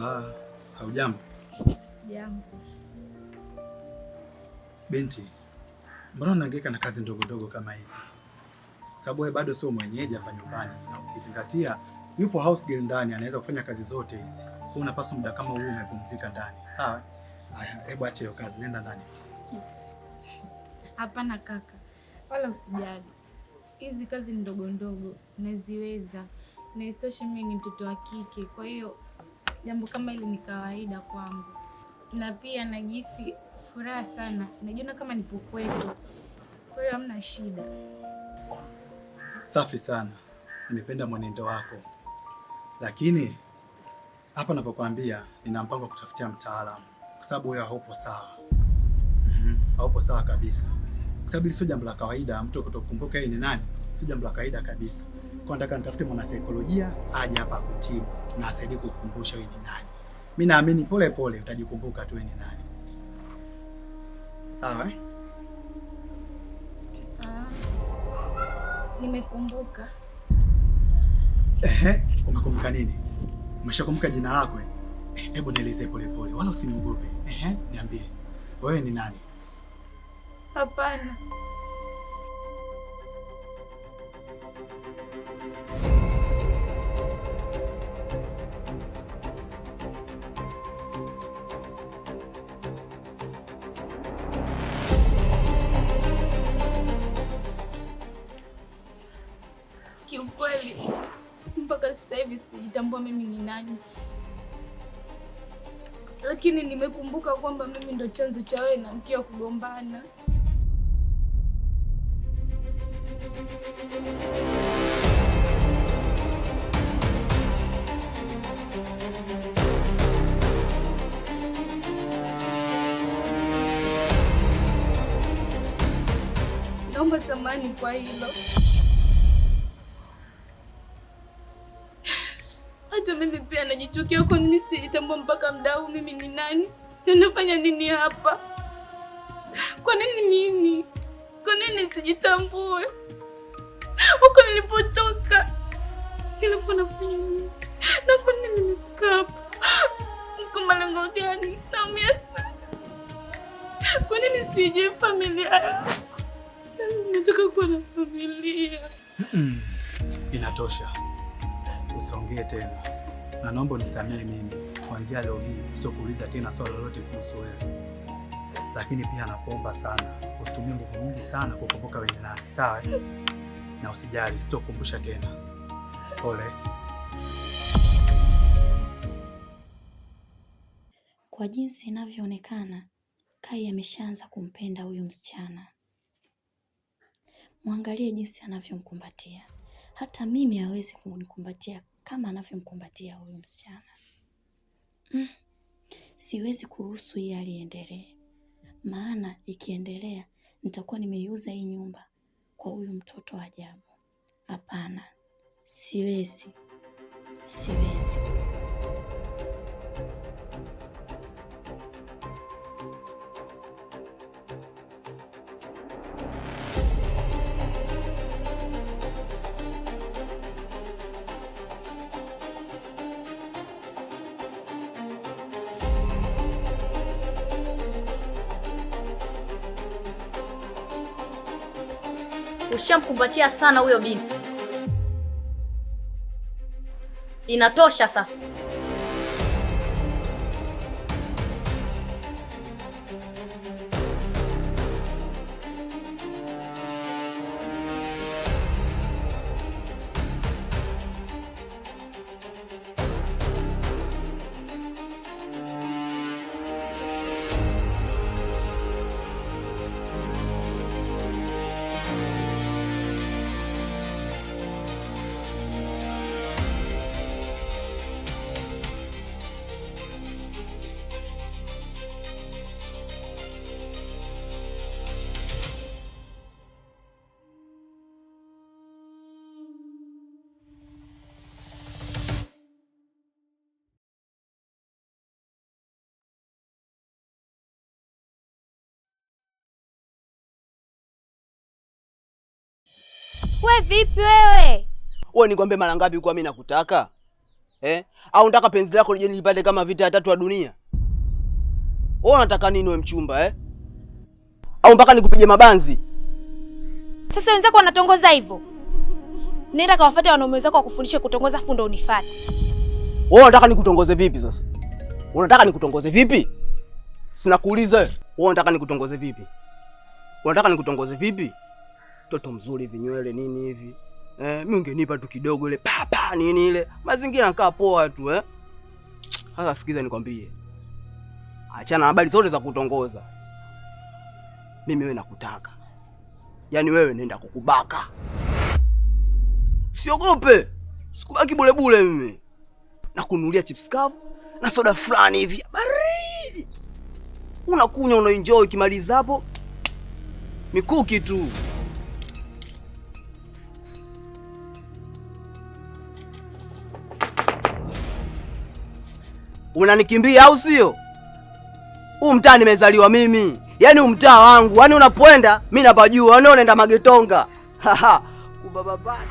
Marahaba, haujambo? Sijambo. Binti, mbona unahangaika na kazi ndogo ndogo kama hizi? Sababu wewe bado sio mwenyeji hapa nyumbani, na ukizingatia yupo house girl ndani anaweza kufanya kazi zote hizi. Kwa unapaswa muda kama huu umepumzika ndani. Sawa? Haya, hebu acha hiyo kazi, nenda ndani. Hapana kaka, wala usijali. Hizi kazi ndogo ndogo naziweza. Na isitoshe mimi ni mtoto wa kike, kwa hiyo jambo kama hili ni kawaida kwangu. Na pia najihisi furaha sana. Najiona kama nipo kwetu. Kwa hiyo hamna shida. Safi sana. Nimependa mwenendo wako. Lakini hapa ninapokuambia nina mpango wa kutafutia mtaalamu. Kwa sababu wewe haupo sawa. Haupo sawa kabisa. Kwa sababu sio jambo la kawaida mtu kutokumbuka yeye ni nani. Sio jambo la kawaida kabisa. Kwa nataka nitafute mwanasaikolojia aje hapa kutibu na asaidie kukukumbusha wewe ni nani. Mimi naamini pole pole utajikumbuka tu wewe ni nani. Sawa? Nimekumbuka. Umekumbuka nini? Umeshakumbuka jina lako? Hebu nieleze pole pole, wala usiniogope. Niambie. Wewe ni nani? Hapana. Kiukweli mpaka sasa hivi sijitambua mimi ni nani, lakini nimekumbuka kwamba mimi ndo chanzo cha wewe na mkeo kugombana. Naomba samahani kwa hilo. Hata mimi pia najichukia kwa nini sijitambua mpaka muda huu mimi ni nani? Na nafanya nini hapa? Kwa nini mimi? Kwa nini sijitambue? Huko nilipotoka nilikuwa nafanya nini? Na kwa nini nimefika hapa? Kwa malengo gani? Naumia sana. Kwa nini sijui familia yangu? Nataka kuwa na familia. Inatosha. Usiongee tena. Na naomba unisamehe mimi. Kuanzia leo hii sitokuuliza tena swali lolote kuhusu wewe. Lakini pia nakuomba sana usitumie nguvu nyingi sana kukumbuka wewe ni nani. Sawa? Na usijali, sitokukumbusha tena. Pole. Kwa jinsi inavyoonekana, Kai ameshaanza kumpenda huyu msichana. Mwangalie jinsi anavyomkumbatia. Hata mimi hawezi kunikumbatia kama anavyomkumbatia huyu msichana. Siwezi kuruhusu hii hali iendelee. Maana ikiendelea nitakuwa nimeiuza hii nyumba kwa huyu mtoto wa ajabu. Hapana. Siwezi. Ushamkumbatia sana huyo binti. Inatosha sasa. We vipi wewe? Wewe nikwambie mara ngapi kwa mimi nakutaka? Au unataka penzi lako lije nilipate kama vita ya 3 ya dunia? Wewe unataka nini wewe mchumba Au mpaka nikupige mabanzi? Sasa wenzako wanatongoza hivyo. Nenda kawafuate wanaume wenzako wakufundishe kutongoza afu ndo unifuate. Wewe unataka nikutongoze vipi sasa? Unataka nikutongoze vipi? Sina kuuliza wewe. Wewe unataka nikutongoze vipi? Unataka nikutongoze vipi? Mtoto mzuri vinywele nini hivi? Mimi ungenipa tu kidogo ile papa nini ile. Mazingira yanakaa poa tu Sasa sikiza nikwambie. Achana habari zote za kutongoza. Mimi wewe nakutaka. Yaani wewe nenda kukubaka. Siogope. Sikubaki bure bure mimi. Nakununulia chips kavu na soda fulani hivi baridi. Unakunywa unaenjoy kimaliza hapo. Mikuki tu. Unanikimbia au sio? Huu mtaa nimezaliwa mimi. Yaani umtaa wangu. Yaani unapoenda mimi napajua. Yaani unaenda Magetonga. Haha. Kubababaki.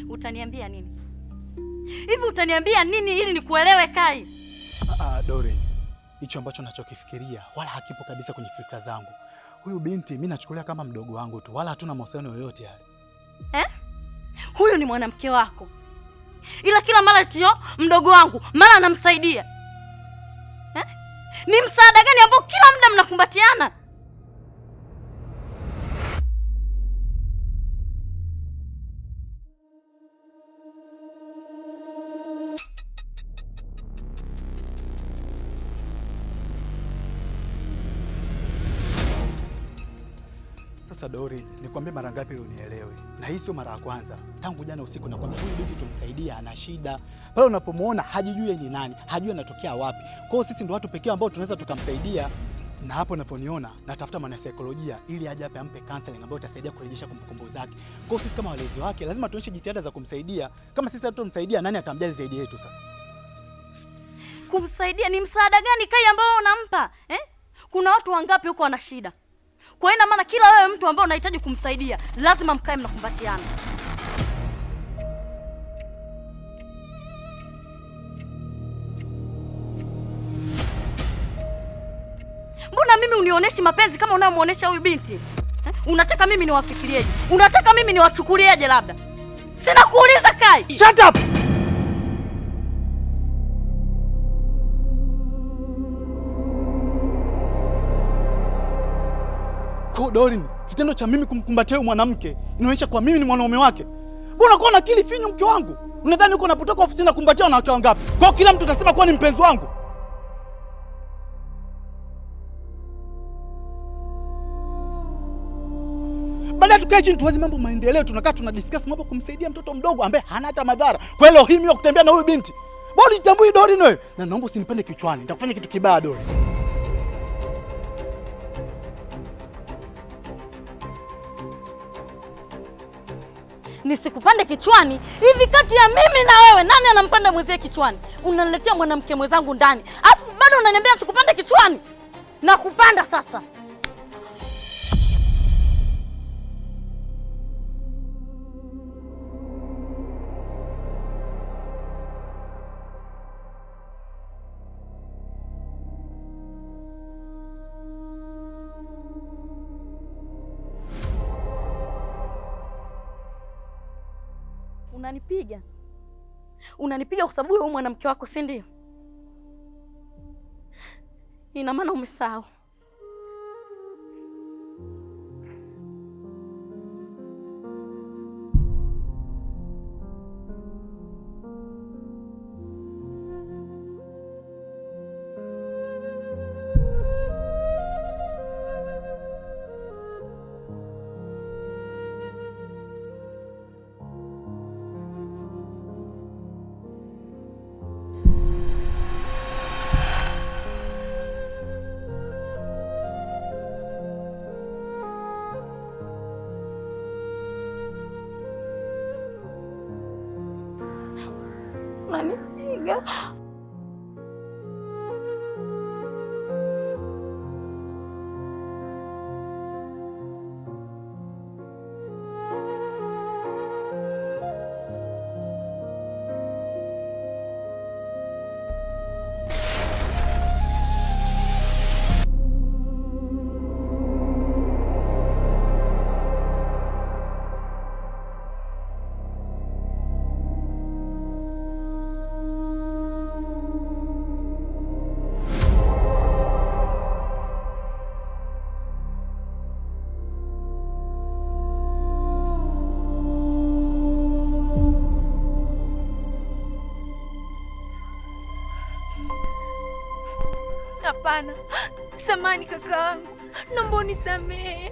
Utaniambia nini? Hivi utaniambia nini ili nikuelewe Kai? Doreen, hicho ambacho nachokifikiria wala hakipo kabisa kwenye fikra zangu. Huyu binti mimi nachukulia kama mdogo wangu tu, wala hatuna mahusiano yoyote yale. Huyu ni mwanamke wako. Ila kila mara tio mdogo wangu, mara anamsaidia. Ni msaada gani ambao kila muda mnakumbatiana? Sasa Dori, nikwambie mara ngapi leo unielewe? Na hii sio mara ya kwanza. Tangu jana usiku nakwambia huyu binti tumsaidia, ana shida. Pale unapomuona hajijui ni nani, hajui anatokea wapi. Kwa hiyo sisi ndio watu pekee ambao tunaweza tukamsaidia. Na hapo unaponiona natafuta mwanasaikolojia ili aje hapa ampe counseling ambayo itasaidia kurejesha kumbukumbu zake. Kwa hiyo sisi kama walezi wake lazima tuonyeshe jitihada za kumsaidia. Kama sisi hatutomsaidia, nani atamjali zaidi yetu sasa? Kumsaidia ni msaada gani Kai ambao unampa? Kuna watu wangapi huko wana shida? Kwa ina maana kila wewe mtu ambaye unahitaji kumsaidia lazima mkae mnakumbatiana. Mbona mimi unioneshi mapenzi kama unayomuonesha huyu binti? Unataka mimi niwafikirieje? Unataka mimi niwachukulieje labda? Sina kuuliza Kai. Shut up. Doreen, kitendo cha mimi kumkumbatia huyu mwanamke inaonyesha kwa mimi ni mwanaume wake. Mbona uko na akili finyu mke wangu? Unadhani uko unapotoka ofisini na kumbatia wanawake wangapi? Kwa kila mtu utasema kwa ni mpenzi wangu. Baada tukae chini tuwaze mambo maendeleo, tunakaa tunadiscuss mambo kumsaidia mtoto mdogo ambaye hana hata madhara. Kwa hiyo hii mimi kutembea na huyu binti. Bado nitambui Doreen wewe. Na naomba usinipende kichwani. Nitakufanya kitu kibaya Doreen. Nisikupande kichwani? Hivi kati ya mimi na wewe nani anampanda mwenzie kichwani? Unaniletea mwanamke mwenzangu ndani, afu bado unaniambia sikupande kichwani? Na kupanda sasa. Unanipiga? Unanipiga kwa sababu wewe mwanamke wako, si ndio? Ina maana umesahau. unanipiga. Hapana, samahani kakaangu, naomba unisamehe.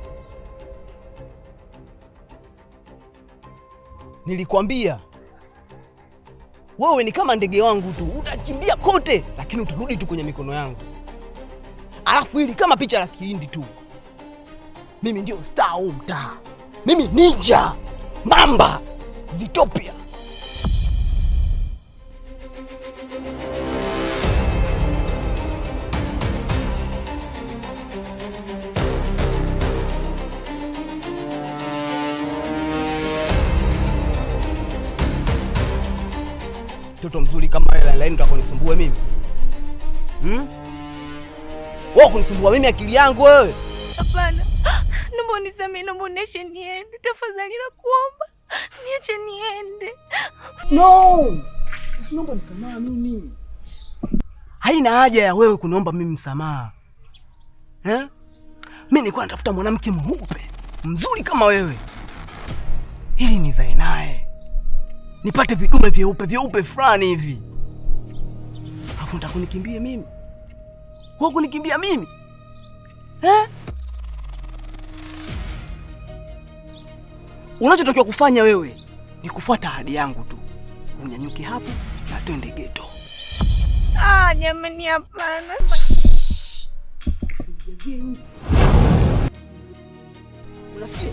Nilikwambia wewe ni kama ndege wangu tu, utakimbia kote lakini utarudi tu kwenye mikono yangu. Alafu hili kama picha la Kihindi tu. Mimi ndio star huu mtaa. Mimi ninja, mamba, Zitopia. Mtoto mzuri kama wewe laini utakonisumbue mimi? Wewe kunisumbua mimi akili yangu wewe? Hapana. Naomba unisamehe, naomba niache niende. Tafadhali nakuomba. Niache niende. No! Usiniombe msamaha mimi. Haina haja ya wewe kuniomba mimi msamaha. Mimi nilikuwa natafuta mwanamke mweupe, mzuri kama wewe. Ili nizae naye. Nipate vidume vyeupe fulani hivi. Hapo nitakunikimbia mimi. Wewe kunikimbia mimi? Unachotakiwa kufanya wewe ni kufuata ahadi yangu tu. Unyanyuke hapo na twende ghetto. Jamani hapana. Unasikia?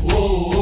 Oh